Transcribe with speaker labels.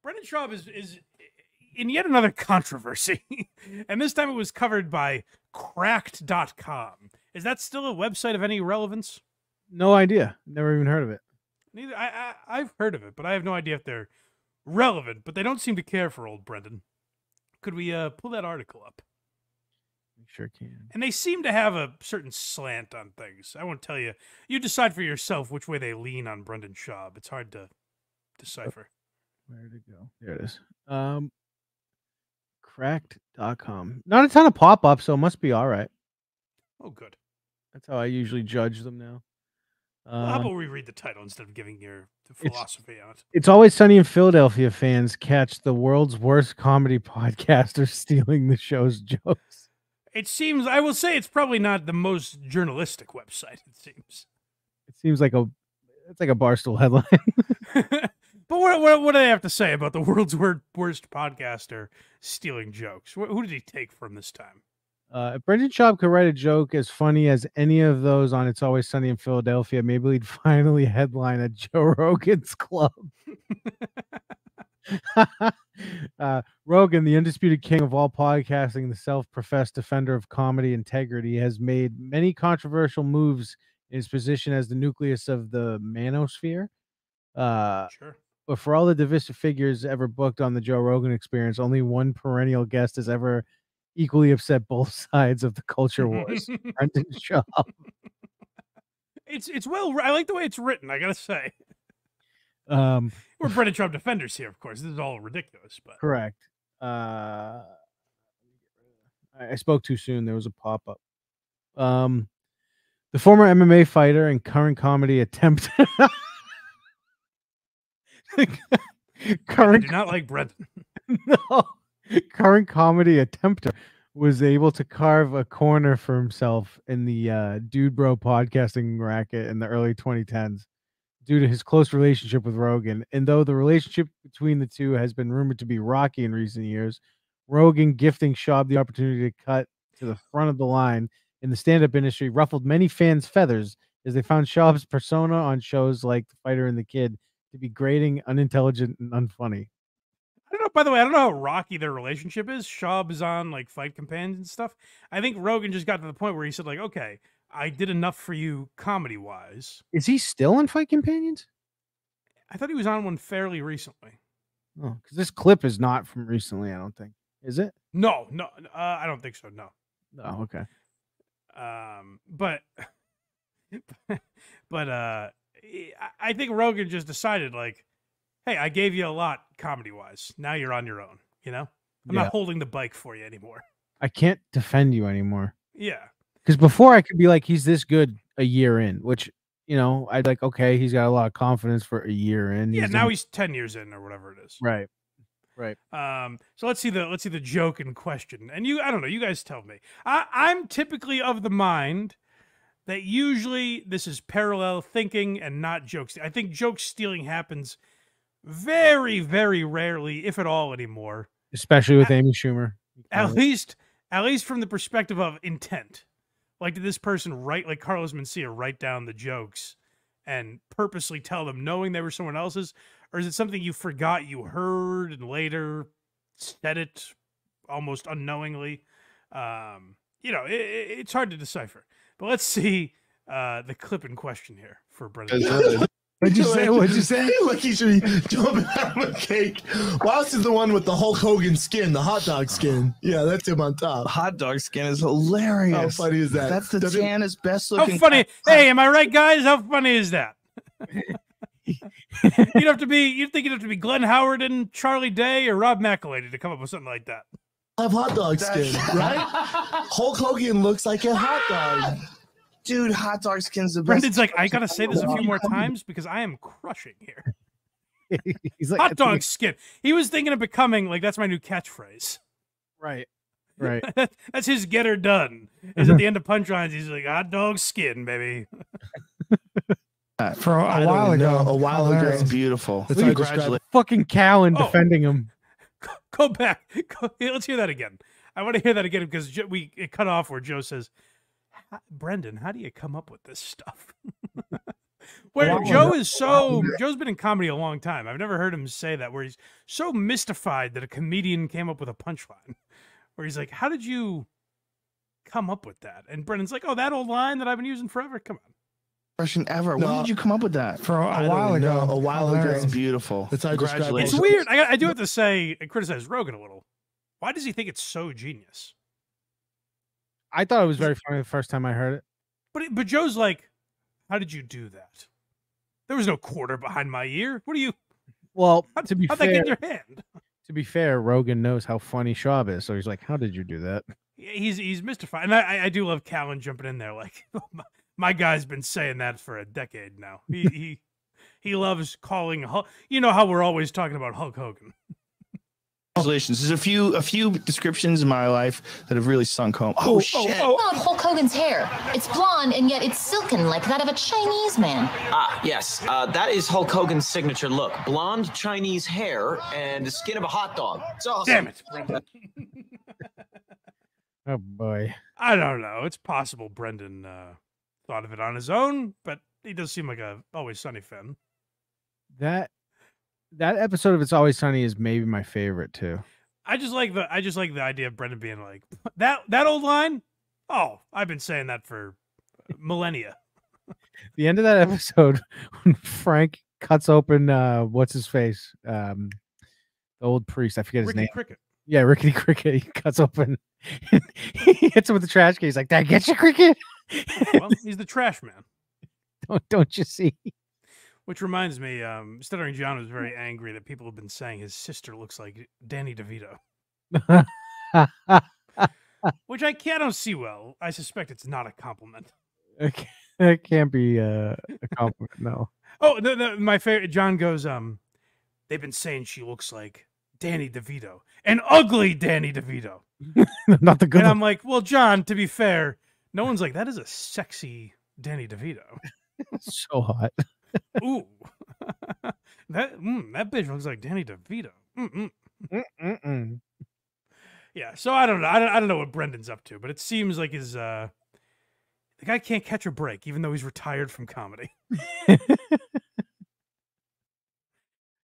Speaker 1: Brendan Schaub is in yet another controversy, and this time it was covered by Cracked.com. Is that still a website of any relevance?
Speaker 2: No idea. Never even heard of it.
Speaker 1: Neither. I've heard of it, but I have no idea if they're relevant. But they don't seem to care for old Brendan. Could we pull that article up?
Speaker 2: We sure can.
Speaker 1: And they seem to have a certain slant on things. I won't tell you. You decide for yourself which way they lean on Brendan Schaub. It's hard to decipher.
Speaker 2: Where'd it go? There it is. Cracked.com. Not a ton of pop-ups, so it must be all right.
Speaker 1: Oh, good.
Speaker 2: That's how I usually judge them now.
Speaker 1: Well, how about we read the title instead of giving your philosophy on it?
Speaker 2: It's Always Sunny in Philadelphia fans catch the world's worst comedy podcaster stealing the show's jokes.
Speaker 1: It seems, I will say, it's probably not the most journalistic website. It seems.
Speaker 2: It seems like it's like a Barstool headline.
Speaker 1: But what do they have to say about the world's worst podcaster stealing jokes? Who did he take from this time?
Speaker 2: If Brendan Schaub could write a joke as funny as any of those on It's Always Sunny in Philadelphia, maybe he'd finally headline at Joe Rogan's club. Rogan, the undisputed king of all podcasting, the self-professed defender of comedy integrity, has made many controversial moves in his position as the nucleus of the manosphere.
Speaker 1: Sure.
Speaker 2: But for all the divisive figures ever booked on the Joe Rogan Experience, only one perennial guest has ever equally upset both sides of the culture wars. Brendan Schaub.
Speaker 1: It's well. I like the way it's written. I gotta say. We're Brendan Schaub defenders here, of course. This is all ridiculous, but
Speaker 2: correct. I spoke too soon. There was a pop-up. The former MMA fighter and current comedy attempt.
Speaker 1: I do not like Brendan.
Speaker 2: No. Current comedy attempter was able to carve a corner for himself in the Dude Bro podcasting racket in the early 2010s due to his close relationship with Rogan. And though the relationship between the two has been rumored to be rocky in recent years, Rogan gifting Schaub the opportunity to cut to the front of the line in the stand-up industry ruffled many fans' feathers as they found Schaub's persona on shows like The Fighter and the Kid to be grating, unintelligent, and unfunny.
Speaker 1: I don't know. By the way, I don't know how rocky their relationship is. Schaub is on like Fight Companions and stuff. I think Rogan just got to the point where he said, like, okay, I did enough for you comedy wise.
Speaker 2: Is he still on Fight Companions?
Speaker 1: I thought he was on one fairly recently.
Speaker 2: Oh, because this clip is not from recently, I don't think. Is it?
Speaker 1: No, I don't think so. No.
Speaker 2: Oh, okay.
Speaker 1: But I think Rogan just decided, like, hey, I gave you a lot comedy-wise. Now you're on your own, you know? I'm not holding the bike for you anymore.
Speaker 2: I can't defend you anymore.
Speaker 1: Yeah.
Speaker 2: Because before I could be like, he's this good a year in, which, you know, I'd like, okay, he's got a lot of confidence for a year in.
Speaker 1: Yeah, now he's 10 years in or whatever it is.
Speaker 2: Right.
Speaker 1: So let's see the joke in question. And I don't know, you guys tell me. I'm typically of the mind that usually this is parallel thinking and not jokes. I think joke stealing happens very, very rarely, if at all, anymore.
Speaker 2: Especially with Amy Schumer.
Speaker 1: At least from the perspective of intent. Like, did this person write, like Carlos Mencia, write down the jokes and purposely tell them knowing they were someone else's? Or is it something you forgot you heard and later said it almost unknowingly? It's hard to decipher. But let's see the clip in question here for Brendan.
Speaker 3: What'd you say? Like he should be jumping out of a cake. Wallace is the one with the Hulk Hogan skin, the hot dog skin. Yeah, that's him on top.
Speaker 4: Hot dog skin is hilarious.
Speaker 3: How funny is that?
Speaker 4: That's the tannest, best looking.
Speaker 1: How funny? Hey, am I right, guys? How funny is that? You'd think you'd have to be Glenn Howard and Charlie Day or Rob McElhenney to come up with something like that.
Speaker 3: I have hot dog skin, right? Hulk Hogan looks like a hot dog.
Speaker 4: Dude, hot dog skin's the best.
Speaker 1: Brendan's like, I gotta say this a few more times because I am crushing here.
Speaker 2: He's like,
Speaker 1: hot dog skin. He was thinking of becoming like, that's my new catchphase.
Speaker 2: Right.
Speaker 1: That's his get her done. Is at the end of punchlines, he's like, hot dog skin, baby.
Speaker 4: For a while ago, it's beautiful.
Speaker 2: That's congratulations. Fucking Callan defending him.
Speaker 1: Go back. Let's hear that again. I want to hear that again because it cut off where Joe says, Brendan, how do you come up with this stuff? Where
Speaker 2: Wow.
Speaker 1: Joe is so Joe's been in comedy a long time. I've never heard him say that. Where he's so mystified that a comedian came up with a punchline. Where he's like, "How did you come up with that?" And Brendan's like, "Oh, that old line that I've been using forever. Come on."
Speaker 4: Question ever.
Speaker 3: No.
Speaker 4: When did you come up with that?
Speaker 5: For
Speaker 3: I
Speaker 5: a while
Speaker 3: don't
Speaker 5: ago.
Speaker 3: know, a while ago.
Speaker 5: Hilarious.
Speaker 4: That's beautiful.
Speaker 3: That's how I describe it.
Speaker 4: Congratulations.
Speaker 1: It's weird. I do have to say and criticize Rogan a little. Why does he think it's so genius?
Speaker 2: I thought it was very funny the first time I heard it.
Speaker 1: But Joe's like, "How did you do that? There was no quarter behind my ear. What are you?
Speaker 2: Well,
Speaker 1: How'd
Speaker 2: to be
Speaker 1: that get
Speaker 2: fair,
Speaker 1: in your hand?"
Speaker 2: to be fair, Rogan knows how funny Schaub is, so he's like, "How did you do that?"
Speaker 1: He's mystified, and I do love Callan jumping in there like, my guy's been saying that for a decade now. He loves calling Hulk. You know how we're always talking about Hulk Hogan.
Speaker 4: Congratulations. There's a few descriptions in my life that have really sunk home. Oh, shit.
Speaker 6: About Hulk Hogan's hair. It's blonde and yet it's silken like that of a Chinese man.
Speaker 7: Ah, yes. That is Hulk Hogan's signature look. Blonde Chinese hair and the skin of a hot dog. It's awesome.
Speaker 1: Damn it, Brendan.
Speaker 2: Oh boy.
Speaker 1: I don't know. It's possible Brendan thought of it on his own, but he does seem like a Always Sunny fan.
Speaker 2: That episode of It's Always Sunny is maybe my favorite too.
Speaker 1: I just like the idea of Brendan being like, that old line. Oh, I've been saying that for millennia.
Speaker 2: The end of that episode when Frank cuts open what's his face? The old priest, I forget his
Speaker 1: Ricky
Speaker 2: name.
Speaker 1: Cricket.
Speaker 2: Yeah, Rickety Cricket. He cuts open. He hits him with the trash can. He's like, "That gets you, Cricket."
Speaker 1: Well, he's the trash man.
Speaker 2: Don't you see?
Speaker 1: Which reminds me, Stuttering John was very angry that people have been saying his sister looks like Danny DeVito, which I don't see well. I suspect it's not a compliment.
Speaker 2: Okay. That can't be a compliment. No.
Speaker 1: Oh, my favorite. John goes, they've been saying she looks like Danny DeVito, an ugly Danny DeVito.
Speaker 2: Not the good
Speaker 1: And
Speaker 2: one.
Speaker 1: I'm like, well, John, to be fair, no one's like, that is a sexy Danny DeVito.
Speaker 2: So hot.
Speaker 1: Ooh, that bitch looks like Danny DeVito.
Speaker 2: Mm-mm.
Speaker 1: Yeah, so I don't know. I don't know what Brendan's up to, but it seems like the guy can't catch a break, even though he's retired from comedy.